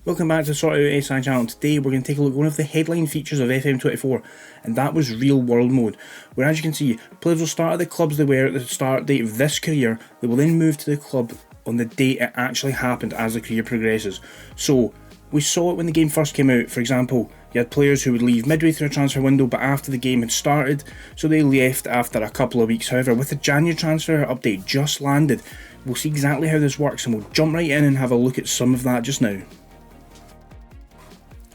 Welcome back to the sortitoutsi channel. Today we're going to take a look at one of the headline features of FM24, and that was real world mode, where as you can see, players will start at the clubs they were at the start date of this career. They will then move to the club on the date it actually happened as the career progresses. So we saw it when the game first came out. For example, you had players who would leave midway through a transfer window but after the game had started, so they left after a couple of weeks. However, with the January transfer update just landed, we'll see exactly how this works, and we'll jump right in and have a look at some of that just now.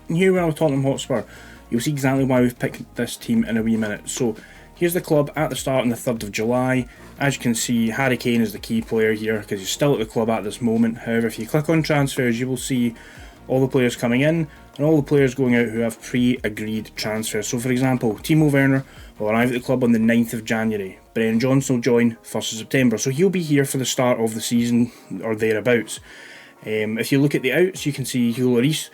And here we are with Tottenham Hotspur. You'll see exactly why we've picked this team in a wee minute. So here's the club at the start on the 3rd of July. As you can see, Harry Kane is the key player here because he's still at the club at this moment. However, if you click on transfers, you will see all the players coming in and all the players going out who have pre-agreed transfers. So for example, Timo Werner will arrive at the club on the 9th of January. Brennan Johnson will join 1st of September. So he'll be here for the start of the season or thereabouts. If you look at the outs, you can see Hugo Lloris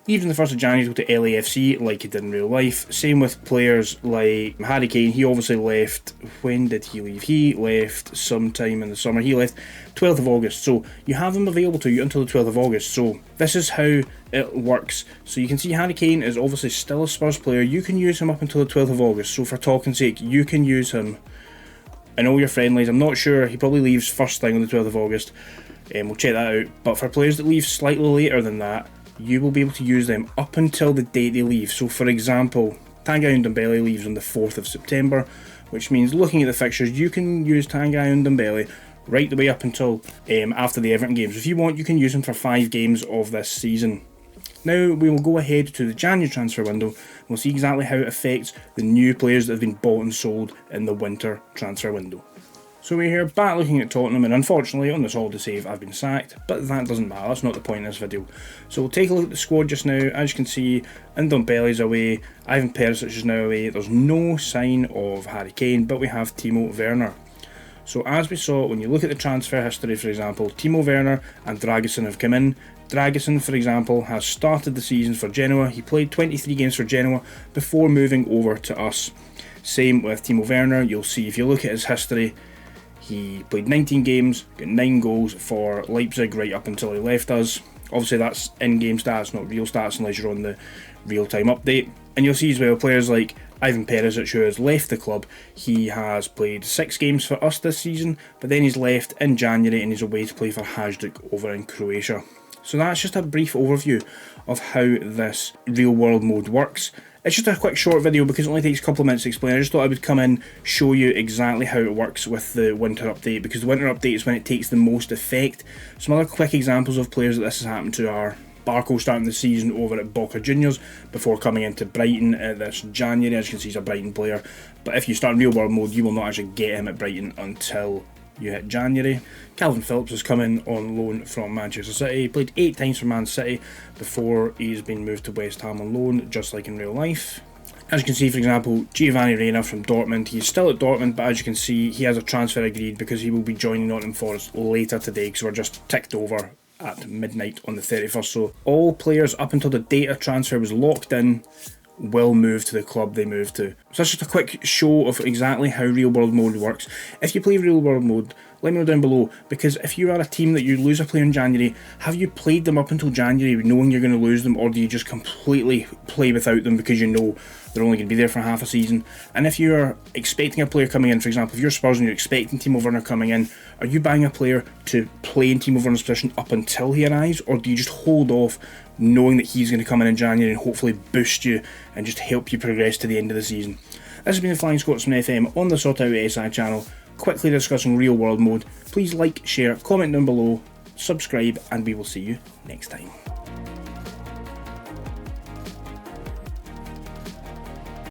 leaving the 1st of January to go to LAFC like he did in real life. Same with players like Harry Kane. He obviously left, when did he leave? He left sometime in the summer. He left 12th of August. So you have him available to you until the 12th of August. So this is how it works. So you can see Harry Kane is obviously still a Spurs player. You can use him up until the 12th of August. So for talking's sake, you can use him in all your friendlies. I'm not sure. He probably leaves first thing on the 12th of August. We'll check that out. But for players that leave slightly later than that, you will be able to use them up until the date they leave. So for example, Tanguy Ndombele leaves on the 4th of September, which means looking at the fixtures, you can use Tanguy Ndombele right the way up until after the Everton games. If you want, you can use him for 5 games of this season. Now we will go ahead to the January transfer window. We'll see exactly how it affects the new players that have been bought and sold in the winter transfer window. So we're here back looking at Tottenham, and unfortunately on this holiday save I've been sacked, but that doesn't matter, that's not the point in this video. So we'll take a look at the squad just now. As you can see, Ndombele's away, Ivan Perisic is now away, there's no sign of Harry Kane, but we have Timo Werner. So as we saw, when you look at the transfer history, for example, Timo Werner and Dragusin have come in. Dragusin, for example, has started the season for Genoa. He played 23 games for Genoa before moving over to us. Same with Timo Werner. You'll see if you look at his history, he played 19 games, got 9 goals for Leipzig right up until he left us. Obviously that's in-game stats, not real stats unless you're on the real-time update. And you'll see as well players like Ivan Perisic, who has left the club. He has played 6 games for us this season, but then he's left in January and he's away to play for Hajduk over in Croatia. So that's just a brief overview of how this real world mode works. It's just a quick short video because it only takes a couple of minutes to explain. I just thought I would come in, show you exactly how it works with the winter update, because the winter update is when it takes the most effect. Some other quick examples of players that this has happened to are Barco starting the season over at Boca Juniors before coming into Brighton this January. As you can see, he's a Brighton player, but if you start in real world mode, you will not actually get him at Brighton until you hit January. Calvin Phillips has come in on loan from Manchester City. He played 8 times for Man City before he's been moved to West Ham on loan, just like in real life. As you can see, for example, Giovanni Reina from Dortmund. He's still at Dortmund, but as you can see, he has a transfer agreed because he will be joining Nottingham Forest later today, because we're just ticked over at midnight on the 31st. So all players up until the date of transfer was locked in will move to the club they move to. So that's just a quick show of exactly how real world mode works. If you play real world mode, let me know down below, because if you are a team that you lose a player in January, have you played them up until January knowing you're going to lose them, or do you just completely play without them because you know they're only going to be there for half a season? And if you're expecting a player coming in, for example, if you're Spurs and you're expecting Timo Werner coming in, are you buying a player to play in Timo Werner's position up until he arrives, or do you just hold off knowing that he's going to come in January and hopefully boost you and just help you progress to the end of the season? This has been the Flying Scotsman FM on the sortitoutsi channel, quickly discussing real world mode. Please like, share, comment down below, subscribe, and we will see you next time.